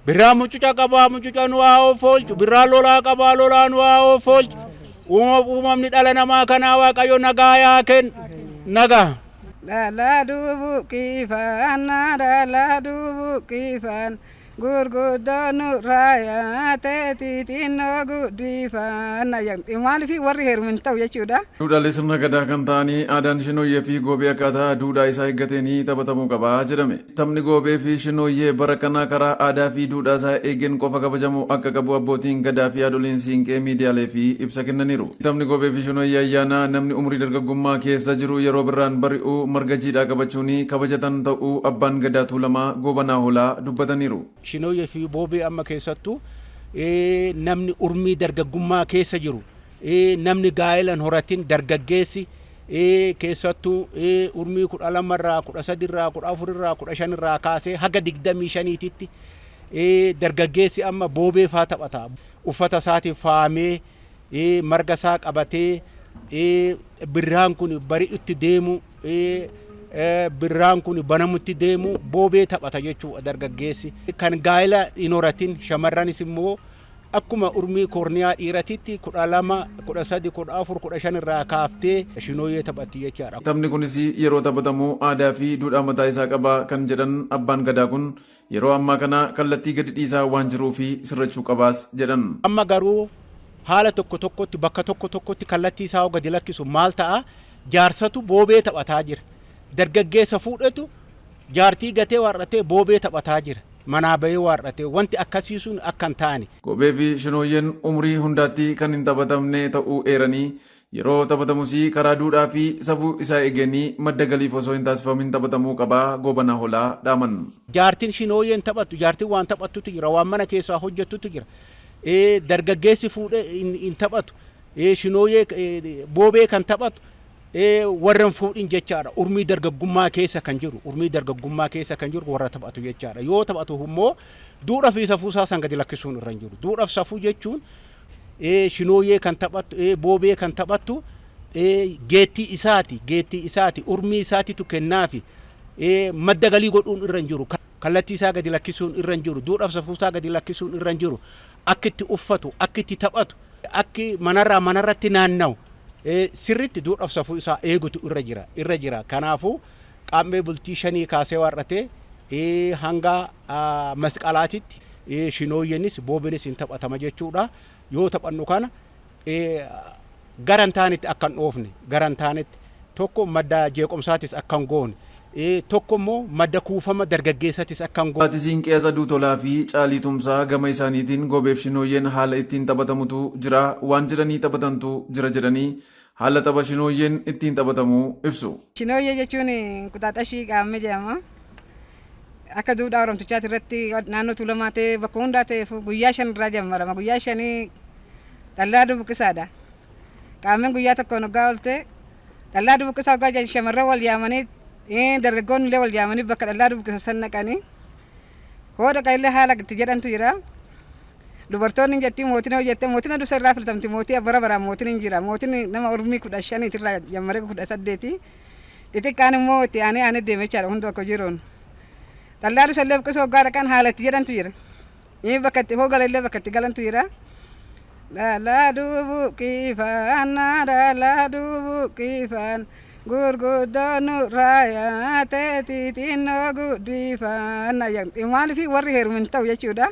birraa mucuca qabaa mucuca nu haa oolchu birraa lolaa qabaa lolaa nu haa oolchu uumamni dhala namaa kanaa Waaqayyo nagaa yaa kennu nagaa. Dhala duubu kiifaan dhala duubu kiifaan gurguddoon nurraa xixinnoo guddifaan maaliif warri heerumin ta'u jechuudha. Duudhaalee sirna gadaa kan ta'anii aadaan shinooyyee fi goobee akkaataa duudhaa isaa eeggatanii taphatamuu qaba jedhame. Taphni goobee fi shinooyyee bara kanaa karaa aadaa fi duudhaa isaa eegeen qofa kabajamu akka qabu abbootiin gadaa fi haadholiin siinqee miidiyaalee fi ibsa kennaniiru. Taphni goobee fi shinooyyee ayyaana namni umurii dargaggummaa keessa jiru yeroo birraan bari'uu marga jiidhaa qabachuun kabajatan ta'uu abbaan gadaa Tuulamaa Goobanaa Hoolaa dubbataniiru. Shinooyyee fi boobee amma keessattuu namni umrii dargaggummaa keessa jiru namni gaa'ilan horatin dargaggeessi keessattuu umrii 12 irraa 13 irraa 14 irraa 15 irraa kaasee haga 25titti dargaggeessi amma boobee faa taphata. Uffata isaatiif faamee marga isaa qabatee birraan kun bari itti deemu birraan kun banamutti deemu boobee taphata jechuudha dargaggeessi. Kan gaa'ila hin horatin shamarranis immoo akkuma umrii koorniyaa dhiiratitti 12, 13, 14, 15 irraa kaaftee shinooyyee taphatti jechaadha. Taphni kunis yeroo taphatamu aadaa fi duudhaa mataa isaa qaba kan jedhan abbaan gadaa kun yeroo ammaa kana kallattii gadi dhiisaa waan jiruuf sirrachuu qabaas jedhan. Amma garuu haala tokko tokkotti bakka tokko tokkotti kallattii isaa gadi lakkisu maal ta'a jaarsatu boobee taphataa jira. Dargaggeessa fuudhatu jaartii gatee waarratee boobee taphataa jira. Manaa bahee waarratee wanti akkasii sun akka hin taane. Goobee fi shinooyyeen umurii hundaatti kan hin taphatamne ta'uu eeranii yeroo taphatamus karaa duudhaa fi safuu isaa eeganii madda galiif osoo hin taasifamin taphatamuu qabaa Goobanaa Hoolaa dhaaman. Jaartiin shinooyyeen taphattu jaartiin waan taphattutu jira waan mana keessaa hojjettutu jira. Dargaggeessi fuudhee hin taphatu shinooyyee boobee kan taphatu. Warran fuudhin jechaadha umrii dargaggummaa keessa kan jiru warra taphatu jechaadha. Yoo taphatu immoo duudhaa fi safuu isaa san gadi lakkisuun irra hin jiru. Duudhaa fi safuu jechuun shinooyyee kan taphattu boobee kan taphattu geettii isaati umrii isaatitu kennaafi madda galii godhuun irra hin jiru. Kallattii isaa gadi lakkisuun irra hin jiru. Duudhaa fi safuu isaa gadi lakkisuun irra hin jiru. Akka itti uffatu akka itti taphatu akka manarratti naanna'u. Sirriitti duudhaaf safuu isaa eegutu irra jira. Kanaafuu qaamee bultii 5 kaasee waarratee hanga masqalaatitti shinooyyeenis boobeenis hin taphatama jechuudha. Yoo taphannu kana garan taanetti akka hin dhoofne garan taanetti tokko madda jeequmsaatis akka hin goone tokko immoo madda kuufama dargaggeessatis akka hin goone. Haati siinqee Asaduu Tolaa fi Caalii Tumsaa gama isaaniitiin goobeef shinooyyeen haala ittiin taphatamutu jira waan jedhanii taphatantu jira jedhanii haala tapha shinooyyeen ittiin taphatamu ibsu. Shinooyyee jechuun qixaaxashii qaamee jedhama. Akka duudhaa Oromtichaati irratti naannoo Tuulamaa ta'e bakka hundaa ta'eef guyyaa 5 irraa jalqabama. Guyyaa 5 dallaa dubuqisaadha. Qaameen guyyaa tokkoon waggaa oolte dallaa dubuqisaa waggaa shamarran wal yaamanii dargaggoonni illee wal yaamanii bakka dallaa dubuqisa san naqanii hooda qaillee haala itti jedhantu jira. Dubartoonni jettii mootiin hojjette mootiin aduusa irraa filatamti mootii bara baraan mootiin hin jira. Mootiin nama umrii 15 irraa jalqabee 18 xixiqqaan immoo itti aanee deemee jira hundi akka jiruun. Dallaa aduusa illee buqqisa waggaa dhaqan haala itti jedhantu jira. Bakka itti hoogala illee bakka itti galantu jira. Dallaa dubuqifaan dallaa dubuqifaan gurguddoon nurraa xixinnoo guddifaan maaliif warri heerumin ta'u jechuudha.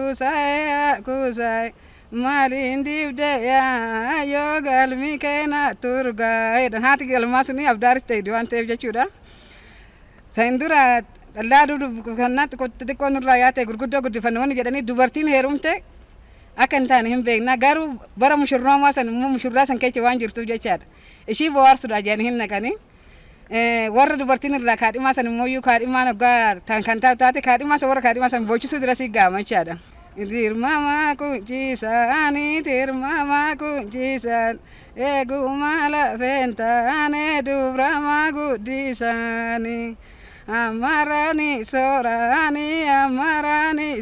Kusaayee maaliin dibdee yoo galmi keena turgaa'edha. Haati galmaa suni abdaaritti ta'e waan ta'eef jechuudha. San dura dallaa dubuqifannaa xixiqqoo nurraa yaate gurguddoo guddifannoonni jedhanii dubartiin heerumte akka hin taane hin beekna. Garuu bara mushurroomaa san immoo mushurraa san keessa waan jirtuuf jechaadha. Ishii bohaarsuudha jedhanii hin naqanii. Warra dubartiin irraa kaadhimaa san immoo kaadhimaan waggaa kan taate kaadhimaa san warra kaadhimaa san boochisuu dura sii gaama jechaadha. Dirmamaa kunchisaan eeguma lafeen taane dubramaa guddisaanii. Amarani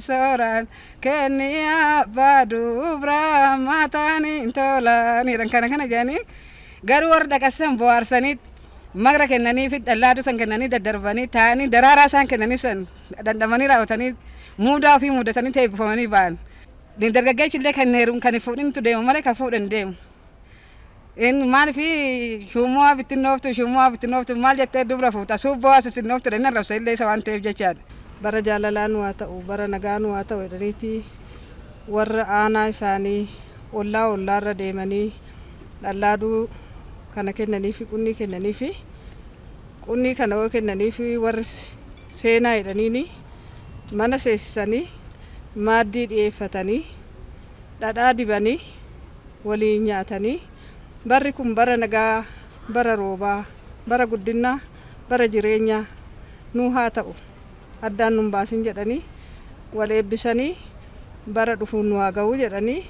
sooraan kenni abbaa dubraa matanii tolanii kana jedhanii garuu warra dhaqasan bohaarsaniit magra kennanii fi dhallaatu san kennanii daddarbanii taa'anii daraaraa isaan kennanii san dandamanii raawwatanii muudaa ofii muudatanii teebbifamanii ba'an. Dargaggeessi illee kan heeruun kan fuudhintu deemu malee kan fuudhan deemu. Maaliif shummoo bittinnooftu maal jettee dubra fuuta suubboo asisinooftu dha inni arrabsa illee isa waan ta'eef jechaadha. Bara jaalalaan waa ta'u bara nagaan waa ta'u jedhaniiti warra aanaa isaanii ollaarra deemanii dhallaaduu kana kennaniifi qunnii kana yoo kennaniifi warri seenaa jedhaniini mana seessisanii maaddii dhiyeeffatanii dhadhaa dibanii waliin nyaatanii barri kun bara nagaa bara roobaa bara guddinaa bara jireenyaa nuu haa ta'u addaan nun baasin jedhanii wal eebbisanii bara dhufuun nu haa ga'u jedhanii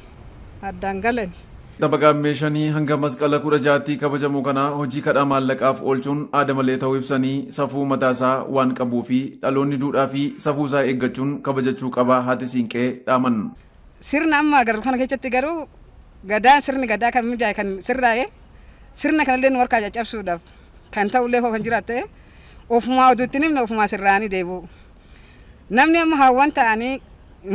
addaan galani. Tapha gaammeeshanii hanga masqala 16tti kabajamu kana hojii kadhaa maallaqaaf oolchuun aada malee ta'uu ibsanii safuu mataasaa waan qabuu fi dhaloonni duudhaa fi safuusaa eeggachuun kabajachuu qaba haati siinqee dhaaman. Sirna amma agarru kana keessatti garuu gadaan sirni gadaa kan mijaa'e kan sirraa'e sirna kanallee nu harkaa caccabsuudhaaf kan ta'ullee kan jiraatte ofumaa oduutti nimna ofumaa sirraanii deebi'u. Namni amma hawwan ta'anii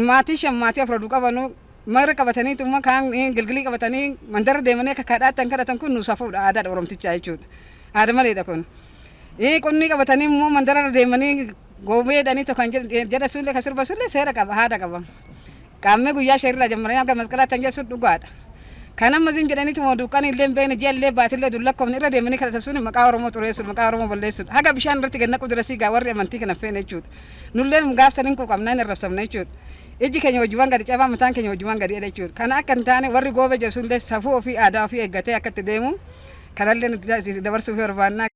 maatii shan maatii afur qabanu magra qabatanii tumma kaan gilgilii qabatanii mandara deemanii akka kadhaatan kadhatan kun nu safuudha aadaadha Oromtichaa jechuudha. Aada maleedha kun. Qunnii qabatanii immoo mandara deemanii goobeedhanii tokko kan jedha sullee kan sirba sullee seera qaba haada qaba. Qaammee guyyaa sheerraa jammaranii hanga masqalaatti kan jedhu dhugaadha. Kan amma zin jedhaniitu moo duqqaan illee beekne jeellee baatillee dullakkoofni irra deemanii kadhatan sun maqaa Oromoo xureessuudha maqaa Oromoo balleessuudha. Haga bishaan irratti ganna qudirasii gaa warri amantii kana feene jechuudha. Nullee gaafsaniin quuqamnaa hin arrabsamne jechuudha. Iji keenya hojiiwwan gadi cabaa mataan keenya hojiiwwan gadi jedha jechuudha. Kana akka hin taane warri goobe jedhu sunillee safuu ofii aadaa ofii eeggatee akka itti deemu kanallee dabarsuuf barbaannaa.